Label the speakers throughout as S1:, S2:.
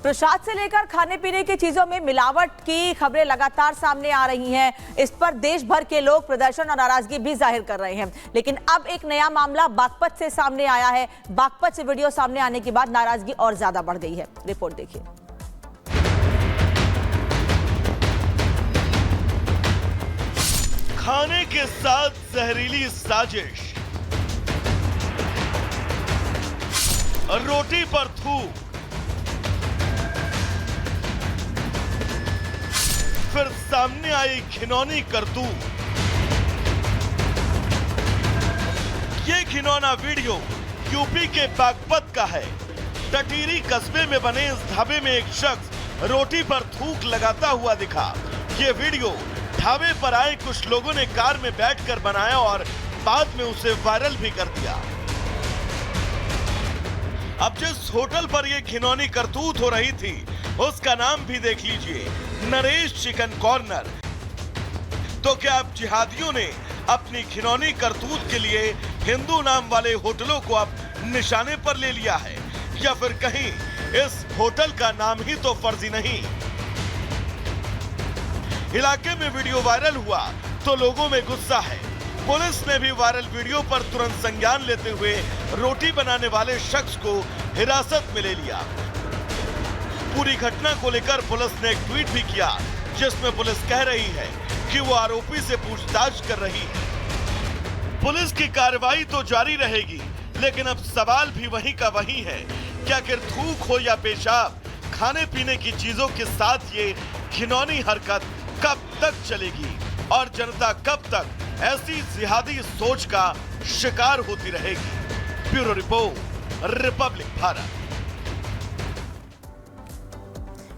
S1: प्रसाद से लेकर खाने पीने की चीजों में मिलावट की खबरें लगातार सामने आ रही हैं। इस पर देश भर के लोग प्रदर्शन और नाराजगी भी जाहिर कर रहे हैं। लेकिन अब एक नया मामला बागपत से सामने आया है। बागपत से वीडियो सामने आने के बाद नाराजगी और ज्यादा बढ़ गई है। रिपोर्ट देखिए।
S2: खाने के साथ जहरीली साजिश, रोटी पर थूक, फिर सामने आई घिनौनी करतूत। ये घिनौना वीडियो यूपी के बागपत का है। टटीरी कस्बे में बने इस ढाबे में एक शख्स रोटी पर थूक लगाता हुआ दिखा। ये वीडियो ढाबे पर आए कुछ लोगों ने कार में बैठकर बनाया और बाद में उसे वायरल भी कर दिया। अब जिस होटल पर यह घिनौनी करतूत हो रही थी उसका नाम भी देख लीजिए, नरेश चिकन कॉर्नर। तो क्या अब जिहादियों ने अपनी घिनौनी करतूत के लिए हिंदू नाम वाले होटलों को अब निशाने पर ले लिया है, या फिर कहीं इस होटल का नाम ही तो फर्जी नहीं? इलाके में वीडियो वायरल हुआ तो लोगों में गुस्सा है। पुलिस ने भी वायरल वीडियो पर तुरंत संज्ञान लेते हुए रोटी बनाने वाले शख्स को हिरासत में ले लिया। पूरी घटना को लेकर पुलिस ने एक ट्वीट भी किया जिसमें पुलिस कह रही है कि वो आरोपी से पूछताछ कर रही है। पुलिस की कार्रवाई तो जारी रहेगी, लेकिन अब सवाल भी वही का वही है कि आखिर थूक हो या पेशाब, खाने पीने की चीजों के साथ ये घिनौनी हरकत कब तक चलेगी और जनता कब तक ऐसी जिहादी सोच का शिकार होती रहेगी? Bureau report, Republic Bharat.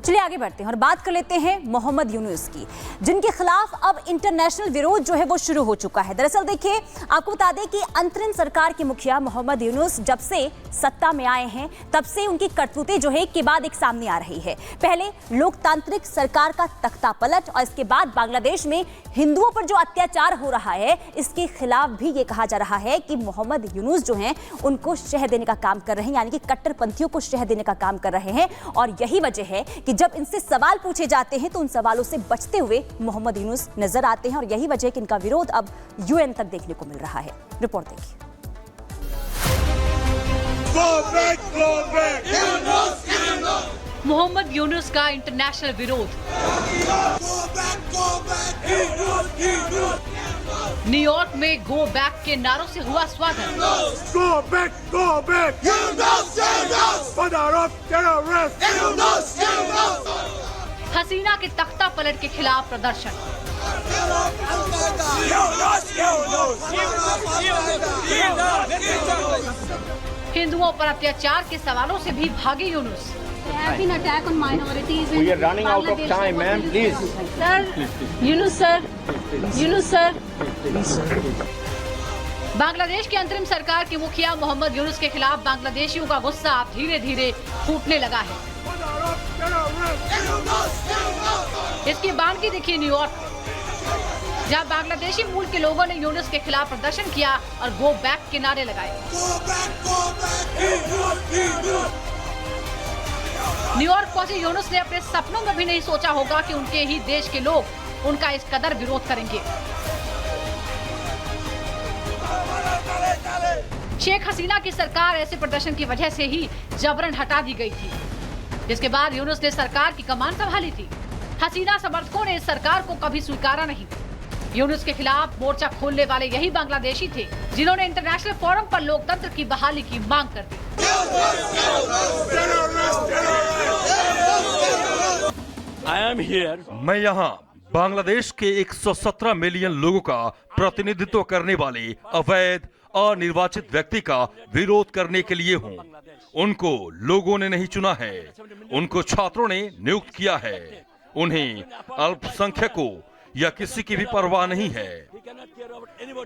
S3: चलिए आगे बढ़ते हैं और बात कर लेते हैं मोहम्मद यूनुस की, जिनके खिलाफ अब इंटरनेशनल विरोध जो है वो शुरू हो चुका है। दरअसल देखिए, आपको बता दें कि अंतरिम सरकार के मुखिया मोहम्मद यूनुस जब से सत्ता में आए हैं तब से उनकी करतूतें जो है एक के बाद एक सामने आ रही है। पहले लोकतांत्रिक सरकार का तख्ता पलट और इसके बाद बांग्लादेश में हिंदुओं पर जो अत्याचार हो रहा है इसके खिलाफ भी ये कहा जा रहा है कि मोहम्मद यूनुस जो हैं उनको शह देने का काम कर रहे हैं, यानी कि कट्टरपंथियों को शह देने का काम कर रहे हैं। और यही वजह है कि जब इनसे सवाल पूछे जाते हैं तो उन सवालों से बचते हुए मोहम्मद यूनुस नजर आते हैं और यही वजह है कि इनका विरोध अब यूएन तक देखने को मिल रहा है। रिपोर्ट देखिए।
S4: मोहम्मद यूनुस का इंटरनेशनल विरोध। न्यूयॉर्क में गो बैक के नारों से हुआ स्वागत।
S5: Go back, go back.
S4: हसीना के तख्ता पलट के खिलाफ प्रदर्शन। हिंदुओं पर अत्याचार के सवालों से भी भागे Yunus.
S6: There have been attack on minorities in
S5: We are running out of
S6: Bangladesh.
S5: time, ma'am. Please.
S6: Yunus sir.
S4: Bangladesh की अंतरिम सरकार के मुखिया मोहम्मद यूनुस के खिलाफ बांग्लादेशियों का गुस्सा अब धीरे धीरे फूटने लगा है। इसकी बानगी देखिए न्यूयॉर्क, जहां बांग्लादेशी मूल के लोगों ने यूनुस के खिलाफ प्रदर्शन किया और गो बैक के नारे लगाए। न्यूयॉर्क पहुंचे यूनुस ने अपने सपनों में भी नहीं सोचा होगा कि उनके ही देश के लोग उनका इस कदर विरोध करेंगे। शेख हसीना की सरकार ऐसे प्रदर्शन की वजह से ही जबरन हटा दी गई थी, जिसके बाद यूनुस ने सरकार की कमान संभाली थी। हसीना समर्थकों ने इस सरकार को कभी स्वीकारा नहीं। यूनुस के खिलाफ मोर्चा खोलने वाले यही बांग्लादेशी थे जिन्होंने इंटरनेशनल फोरम पर लोकतंत्र की बहाली की मांग कर दी।
S2: मैं यहाँ बांग्लादेश के 117 मिलियन लोगों का प्रतिनिधित्व करने वाले अवैध अनिर्वाचित व्यक्ति का विरोध करने के लिए हूँ। उनको लोगों ने नहीं चुना है, उनको छात्रों ने नियुक्त किया है। उन्हें अल्पसंख्यकों या किसी की भी परवाह नहीं है।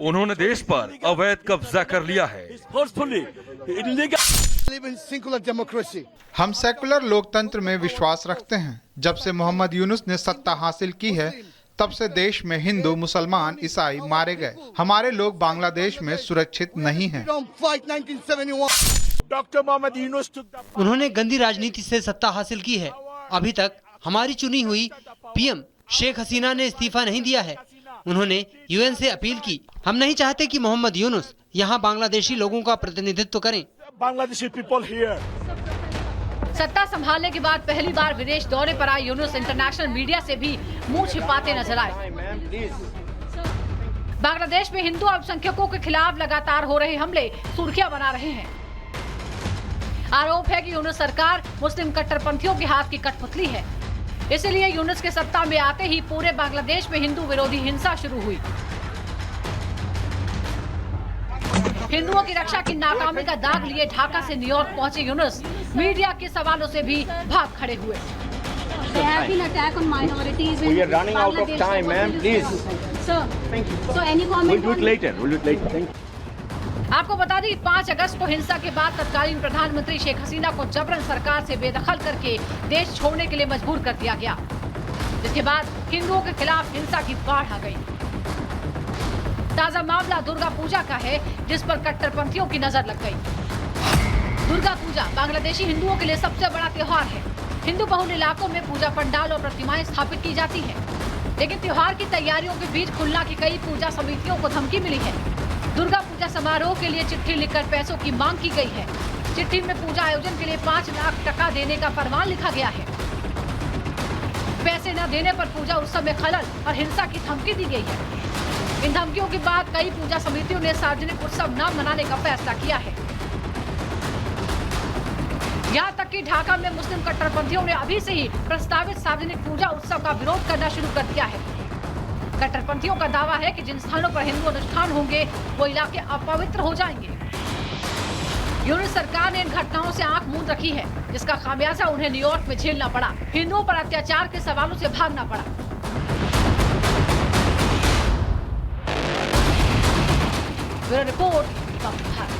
S2: उन्होंने देश पर अवैध कब्जा कर लिया है।
S7: हम सेकुलर लोकतंत्र में विश्वास रखते हैं। जब से मोहम्मद यूनुस ने सत्ता हासिल की है तब से देश में हिंदू, मुसलमान, ईसाई मारे गए। हमारे लोग बांग्लादेश में सुरक्षित नहीं हैं।
S5: Dr. Mohammed Yunus took the
S8: उन्होंने गंदी राजनीति से सत्ता हासिल की है। अभी तक हमारी चुनी हुई पीएम शेख हसीना ने इस्तीफा नहीं दिया है। उन्होंने यूएन से अपील की। हम नहीं चाहते कि मोहम्मद यूनुस यहाँ बांग्लादेशी लोगों का प्रतिनिधित्व करें।
S5: Bangladeshi people here.
S4: सत्ता संभालने के बाद पहली बार विदेश दौरे पर आए यूनुस इंटरनेशनल मीडिया से भी मुंह छिपाते नजर आए। बांग्लादेश में हिंदू अल्पसंख्यकों के खिलाफ लगातार हो रहे हमले सुर्खियां बना रहे हैं। आरोप है कि यूनुस सरकार मुस्लिम कट्टरपंथियों के हाथ की कठपुतली है। इसलिए यूनुस के सत्ता में आते ही पूरे बांग्लादेश में हिंदू विरोधी हिंसा शुरू हुई। हिंदुओं की रक्षा की नाकामी का दाग लिए ढाका से न्यूयॉर्क पहुंचे यूनुस मीडिया के सवालों से भी भाग खड़े हुए।
S6: There have been attack on minorities in
S5: We are running out of
S6: Bangladesh.
S5: time, ma'am. Please.
S6: Sir, thank you. So any comment?
S5: We'll do it later. We'll do it later. Thank you.
S4: आपको बता दें कि 5 अगस्त को हिंसा के बाद तत्कालीन प्रधानमंत्री शेख हसीना को जबरन सरकार से बेदखल करके देश छोड़ने के लिए मजबूर कर दिया गया। जिसके बाद हिंदुओं के खिलाफ हिंसा की बाढ़ आ गई। ताजा मामला दुर्गा पूजा का है, जिस पर कट्टरपंथियों की नजर लग गई। दुर्गा पूजा बांग्लादेशी हिंदुओं के लिए सबसे बड़ा त्योहार है। हिंदू बहुल इलाकों में पूजा पंडाल और प्रतिमाएं स्थापित की जाती हैं। लेकिन त्योहार की तैयारियों के बीच खुलना की कई पूजा समितियों को धमकी मिली है। दुर्गा पूजा समारोह के लिए चिट्ठी लिखकर पैसों की मांग की गई है। चिट्ठी में पूजा आयोजन के लिए 5 लाख टका देने का फरमान लिखा गया है। पैसे न देने पर पूजा उत्सव में खलल और हिंसा की धमकी दी गई है। इन धमकियों के बाद कई पूजा समितियों ने सार्वजनिक उत्सव न मनाने का फैसला किया है। यहाँ तक कि ढाका में मुस्लिम कट्टरपंथियों ने अभी से ही प्रस्तावित सार्वजनिक पूजा उत्सव का विरोध करना शुरू कर दिया है। कट्टरपंथियों का दावा है कि जिन स्थानों पर हिंदू अनुष्ठान होंगे वो इलाके अपवित्र हो जाएंगे। यूनुस सरकार ने इन घटनाओं से आंख मूंद रखी है, जिसका खामियाजा उन्हें न्यूयॉर्क में झेलना पड़ा। हिंदुओं पर अत्याचार के सवालों से भागना पड़ा। Bureau report.